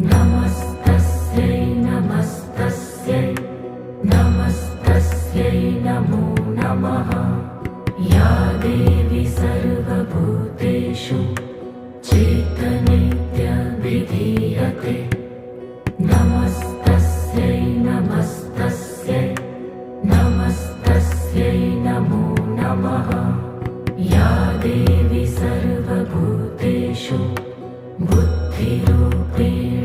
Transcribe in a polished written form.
नमस्तस्यै नमस्तस्यै नमस्तस्यै नमो नमः। या देवी सर्वभूतेषु चेतनेत्यभिधीयते। नमस्तस्यै नमस्तस्यै नमस्तस्यै नमो नमः। या देवी सर्वभूतेषु बुद्धिरूपेण